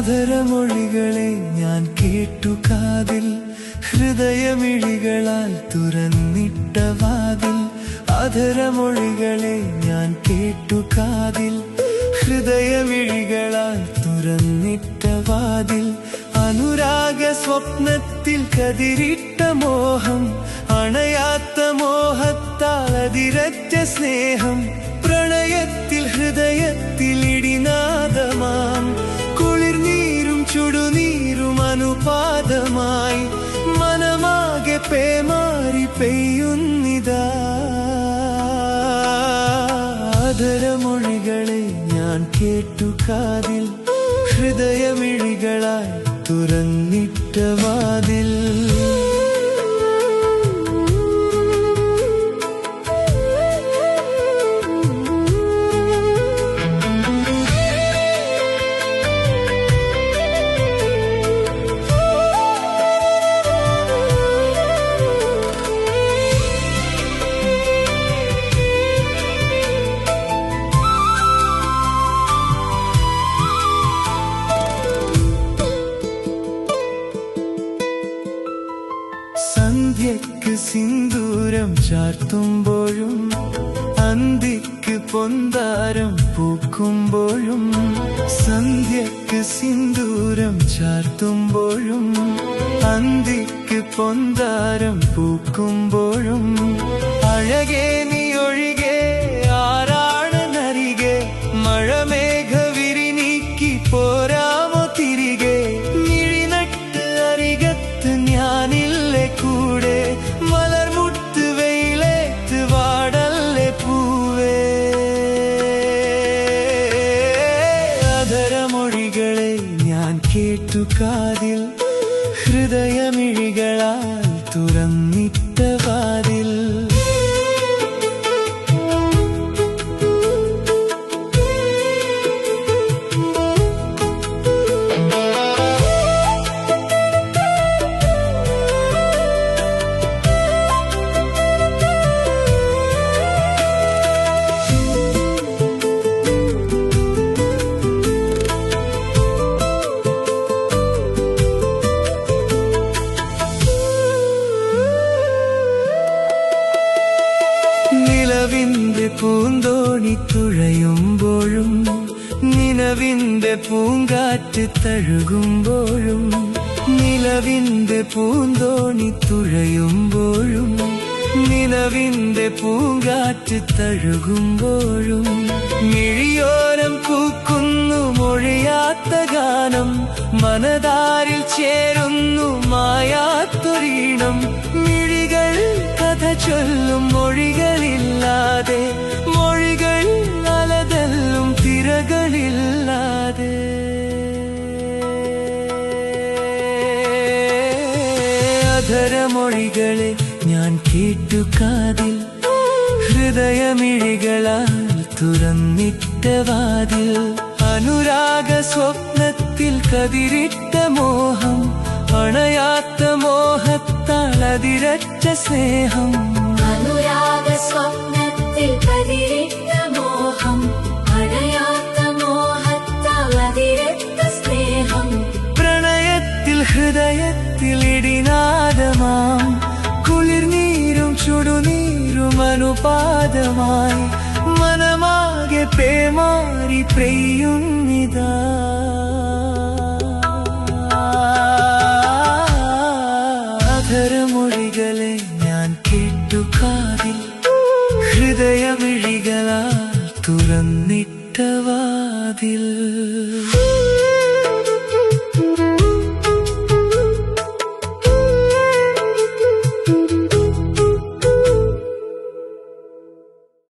അധരമൊഴികളെ ഞാൻ കേട്ടു കാതിൽ, ഹൃദയമിഴികളാൽ തുറന്നിട്ട വാതിൽ. അധരമൊഴികളെ ഞാൻ കേട്ടു കാതിൽ, ഹൃദയമിഴികളാൽ തുറന്നിട്ട വാതിൽ. അനുരാഗ സ്വപ്നത്തിൽ കതിരിട്ട മോഹം, അണയാത്ത മോഹത്താൽ അതിരറ്റ സ്നേഹം. പ്രണയത്തിൽ ഹൃദയത്തിൽ ഇടിനാദമാം, കുളിർനീരും ചുടുനീരും അനുപാതമായി. മനമാകെ പേമാരി പെയ്യുന്നിതാ. അധരമൊഴികളെ ഞാൻ കേട്ടു കാതിൽ, ഹൃദയമിഴികളായി തുറന്നിട്ട വാതിൽ. സന്ധ്യക്ക് സിന്ദൂരം ചാർത്തുമ്പോഴും, അന്തിക്ക് പൊന്താരം പൂക്കുമ്പോഴും. സന്ധ്യക്ക് സിന്ദൂരം ചാർത്തുമ്പോഴും, അന്തിക്ക് പൊന്താരം പൂക്കുമ്പോഴും. അഴകേ നീ ഒഴികെ ആരാണെന്നരികെ, മഴമേഘവിരി നീക്കി പോരാമോ തിരികെ. മിഴിനട്ട് അരികത്ത് ഞാനില്ലേ കൂടെ, മലർമുട്ട് വെയിലേത്ത് വാടല്ലേ പൂവേ. അധരമൊഴികളെ ഞാൻ കേട്ടു കാതിൽ, ഹൃദയമിഴികളാൽ തുറന്നിട്ട വാതിൽ. നിലവിന്റെ പൂന്തോണി തുഴയുമ്പോഴും, നിലവിന്റെ പൂങ്കാറ്റ് തഴുകുമ്പോഴും. നിലവിന്റെ പൂന്തോണി തുഴയുമ്പോഴും, നിലവിന്റെ പൂങ്കാറ്റ് തഴുകുമ്പോഴും. മിഴിയോരം പൂക്കുന്നു മൊഴിയാത്ത ഗാനം, മനതാരിൽ ചേരുന്നു മായാത്തൊരീണം. മിഴികൾ കഥ ചൊല്ലും മൊഴികളില്ലാതെ, മൊഴികൾ അലതല്ലും തിരകളില്ലാതെ. അധരമൊഴികളെ ഞാൻ കേട്ടു കാതിൽ, ഹൃദയമിഴികളാൽ തുറന്നിട്ട വാതിൽ. അനുരാഗ സ്വപ്നത്തിൽ കതിരിട്ട മോഹം, അണയാത്ത മോഹത്താൽ അതിരറ്റ സ്നേഹം. അനുരാഗ സ്വപ്നത്തിൽ കതിരിട്ട മോഹം, അണയാത്ത മോഹത്താൽ അതിരറ്റ സ്നേഹം. പ്രണയത്തിൽ ഹൃദയത്തിൽ ഇടിനാദമാം, കുളിർനീരും ചുടുനീരും അനുപാതമായി. മനമാകെ പേമാരി പെയ്യുന്നിതാ. അധരമൊഴികളെ ഞാൻ കേട്ടു കാതിൽ, ഹൃദയമിഴികളാൽ തുറന്നിട്ട വാതിൽ.